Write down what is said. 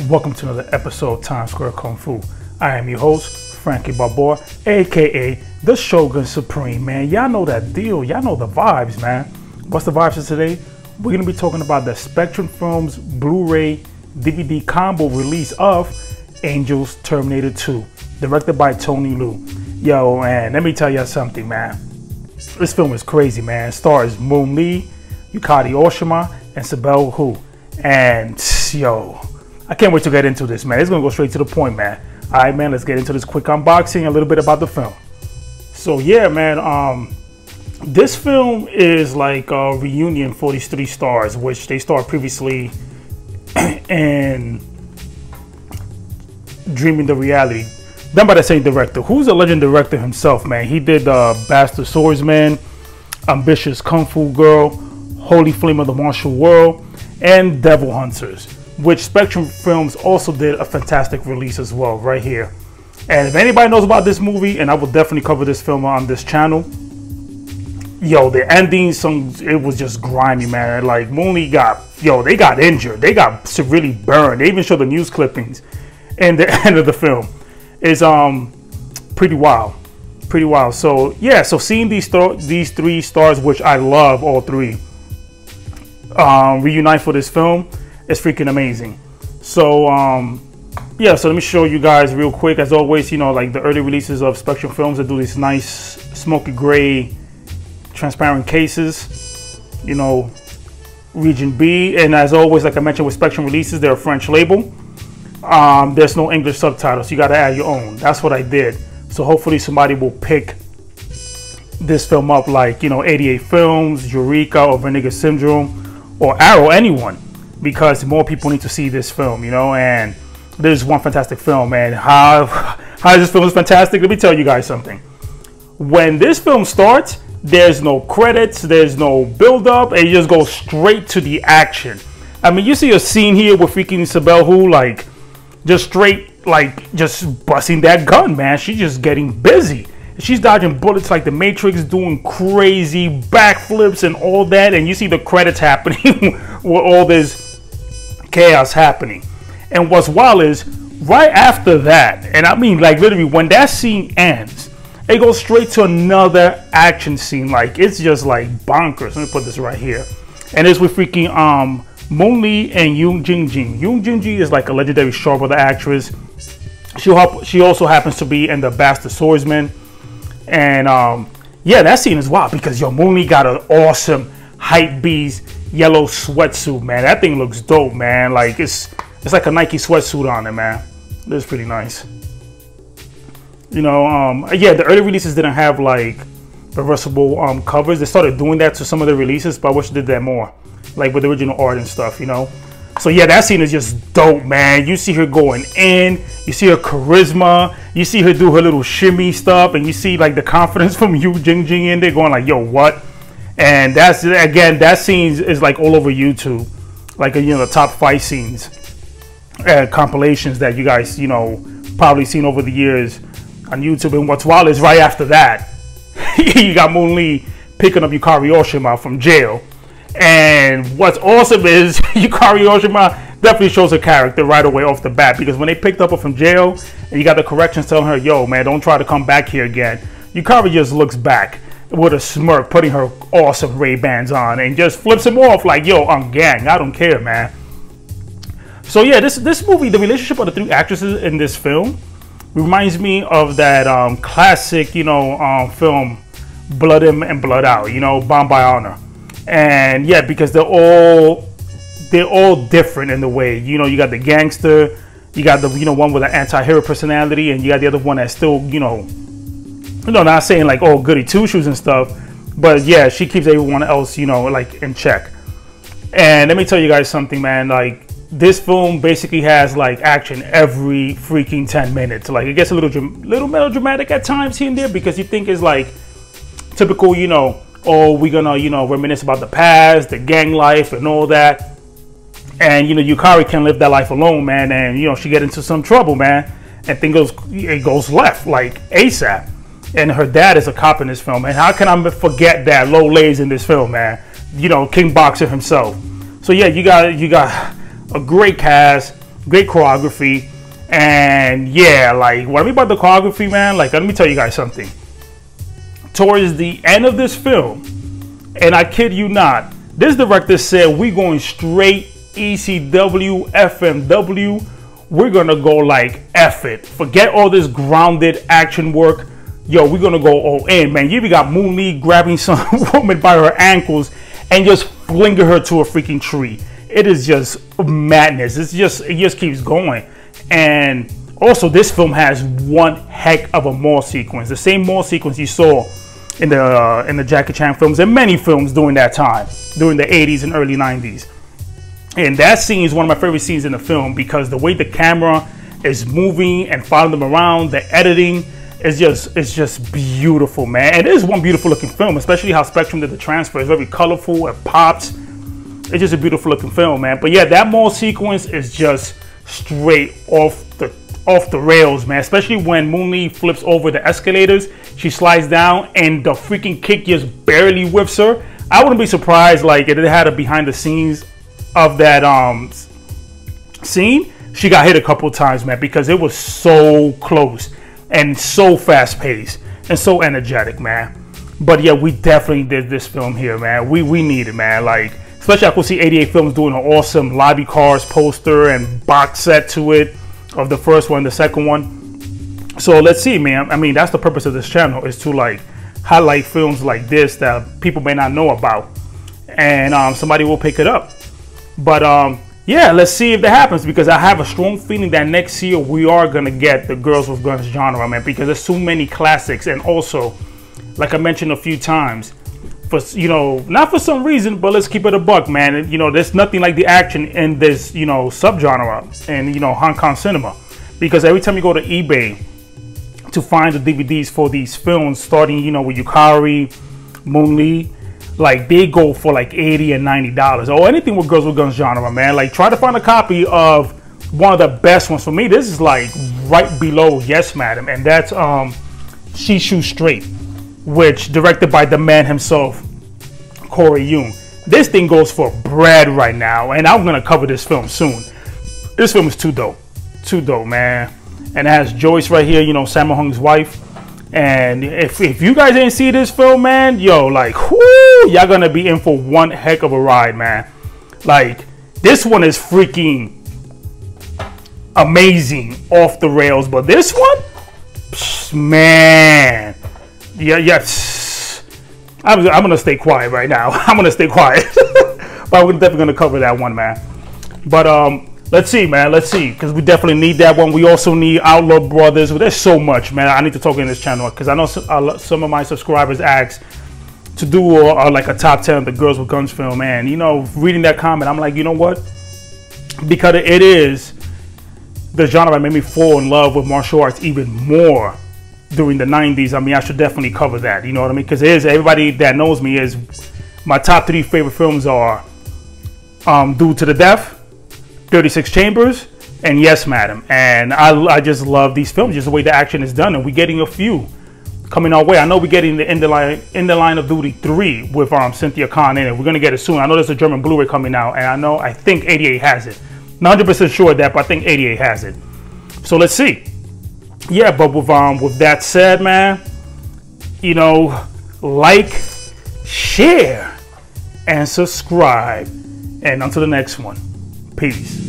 Welcome to another episode of Times Square Kung Fu. I am your host, Frankie Barbour, aka the Shogun Supreme, man. Y'all know that deal. Y'all know the vibes, man. What's the vibes of today? We're going to be talking about the Spectrum Films Blu-ray DVD combo release of Angels Terminator 2, directed by Tony Liu. Yo, man, let me tell you something, man. This film is crazy, man. It stars Moon Lee, Yukari Oshima, and Sibel Hu. And, yo, I can't wait to get into this, man. It's going to go straight to the point, man. All right, man, let's get into this quick unboxing, a little bit about the film. So, yeah, man, this film is like a reunion for these three stars, which they starred previously in Dreaming the Reality. Done by the same director, who's a legend director himself, man. He did Bastard Swordsman, Ambitious Kung Fu Girl, Holy Flame of the Martial World, and Devil Hunters, which Spectrum Films also did a fantastic release as well, right here. And if anybody knows about this movie, and I will definitely cover this film on this channel, yo, the ending, it was just grimy, man. Like, Mooney they got injured. They got severely burned. They even showed the news clippings in the end of the film. It's pretty wild. Pretty wild. So, yeah, so seeing these three stars, which I love all three, reunite for this film, it's freaking amazing. So yeah, so let me show you guys real quick. As always, you know, like the early releases of Spectrum Films, that do these nice smoky gray transparent cases, you know, region B. And as always, like I mentioned with Spectrum releases, they're a French label. There's no English subtitles, you got to add your own. That's what I did. So hopefully somebody will pick this film up, like, you know, 88 Films, Eureka, or Vinegar Syndrome, or Arrow, anyone, because more people need to see this film, you know. And this is one fantastic film, man. How this film is fantastic, let me tell you guys something. When this film starts, there's no credits, there's no build-up, and you just go straight to the action. I mean, you see a scene here with freaking Sibel Hu, like, just straight, like, just busting that gun, man. She's just getting busy. She's dodging bullets like the Matrix, doing crazy backflips and all that. And you see the credits happening with all this chaos happening. And what's wild is, right after that, and I mean, like, literally, when that scene ends, it goes straight to another action scene. Like, it's just like bonkers. Let me put this right here. And it's with freaking Moon Lee and Yoon Jin-ji. Yoon Jin-ji is like a legendary Shaw Brother actress. She also happens to be in the Bastard Swordsman. And yeah, that scene is wild because, yo, Moon Lee got an awesome hype beast yellow sweatsuit, man. That thing looks dope, man. Like, it's like a Nike sweatsuit on it, man. This is pretty nice. You know, yeah, the early releases didn't have like reversible covers. They started doing that to some of the releases, but I wish they did that more, like with the original art and stuff, you know. So yeah, that scene is just dope, man. You see her going in, you see her charisma, you see her do her little shimmy stuff, and you see like the confidence from Yu Jing in there going like, yo, what? And that's, again, that scene is like all over YouTube, like, you know, the top 5 scenes compilations that you guys, you know, probably seen over the years on YouTube. And what's wild is right after that, you got Moon Lee picking up Yukari Oshima from jail. And what's awesome is Yukari Oshima definitely shows her character right away off the bat, because when they picked up her from jail and you got the corrections telling her, yo, man, don't try to come back here again, Yukari just looks back with a smirk, putting her awesome Ray-Bans on, and just flips him off like, yo, I'm gang, I don't care, man. So yeah, this movie, the relationship of the three actresses in this film reminds me of that classic, you know, film Blood In and Blood Out, you know, Bound by Honor. And yeah, because they're all different in the way, you know, you got the gangster, you got the, you know, one with an anti-hero personality, and you got the other one that's still, you know, not saying like, oh, goody two shoes and stuff, but yeah, she keeps everyone else, you know, like in check. And let me tell you guys something, man. Like, this film basically has like action every freaking 10 minutes. Like, it gets a little melodramatic at times here and there, because you think it's like typical, you know, oh, we're gonna, you know, reminisce about the past, the gang life and all that. And, you know, Yukari can't live that life alone, man. And, you know, she get into some trouble, man. And it goes left, like ASAP. And her dad is a cop in this film. And how can I forget that Lo Lei's in this film, man? You know, King Boxer himself. So yeah, you got a great cast. great choreography. And yeah, like what I mean about the choreography, man, like let me tell you guys something. Towards the end of this film, and I kid you not, this director said we going straight ECW, FMW. We're gonna go like F it. Forget all this grounded action work. Yo, we're gonna go all in, man. You even got Moon Lee grabbing some woman by her ankles and just flinging her to a freaking tree. It is just madness. It just keeps going. And also, this film has one heck of a mall sequence. The same mall sequence you saw in the Jackie Chan films and many films during that time, during the 80s and early 90s. And that scene is one of my favorite scenes in the film because the way the camera is moving and following them around, the editing is just beautiful, man. And it is one beautiful looking film, especially how Spectrum did the transfer. It's very colorful, it pops. It's just a beautiful looking film, man. But yeah, that mall sequence is just straight off the rails, man. Especially when Moon Lee flips over the escalators, she slides down and the freaking kick just barely whips her. I wouldn't be surprised like if it had a behind the scenes of that scene, she got hit a couple times, man, because it was so close and so fast paced and so energetic, man. But yeah, we definitely did this film here, man. We need it, man. Like, especially I could see 88 Films doing an awesome Lobby Cars poster and box set to it of the first one, the second one. So let's see, man. I mean, that's the purpose of this channel, is to like highlight films like this that people may not know about, and somebody will pick it up. But yeah, let's see if that happens, because I have a strong feeling that next year we are gonna get the Girls with Guns genre, man, because there's so many classics. And also, like I mentioned a few times, for, you know, not for some reason, but let's keep it a buck, man. You know, there's nothing like the action in this, you know, subgenre in, you know, Hong Kong cinema, because every time you go to eBay to find the DVDs for these films, starting, you know, with Yukari, Moon Lee, like they go for like $80 and $90 or anything with Girls with Guns genre, man. Like, try to find a copy of one of the best ones. For me, this is like right below Yes Madam, and that's She Shoots Straight, which directed by the man himself, Corey Yuen. This thing goes for bread right now, and I'm gonna cover this film soon. This film is too dope, man. And it has Joyce right here, you know, Sammo Hung's wife. And if you guys didn't see this film, man, yo, like, whoo, y'all gonna be in for one heck of a ride, man. Like, this one is freaking amazing, off the rails. But this one, man, yeah, I'm gonna stay quiet right now. I'm gonna stay quiet. But we're definitely gonna cover that one, man. But let's see, man. Let's see, because we definitely need that one. We also need Outlaw Brothers. There's so much, man. I need to talk in this channel, because I know some of my subscribers asked to do like a top 10 of the Girls with Guns film. And, you know, reading that comment, I'm like, you know what? Because it is the genre that made me fall in love with martial arts even more during the 90s. I mean, I should definitely cover that. You know what I mean? Because everybody that knows me is my top 3 favorite films are Duel to the Death, 36 Chambers, and Yes Madam. And I just love these films, just the way the action is done. And we're getting a few coming our way. I know we're getting the In the Line of Duty 3 with Cynthia Khan in it. We're gonna get it soon. I know there's a German Blu-ray coming out, and I think 88 has it. Not 100% sure of that, but I think 88 has it. So let's see. Yeah, but with that said, man, you know, like, share, and subscribe. And until the next one, peace.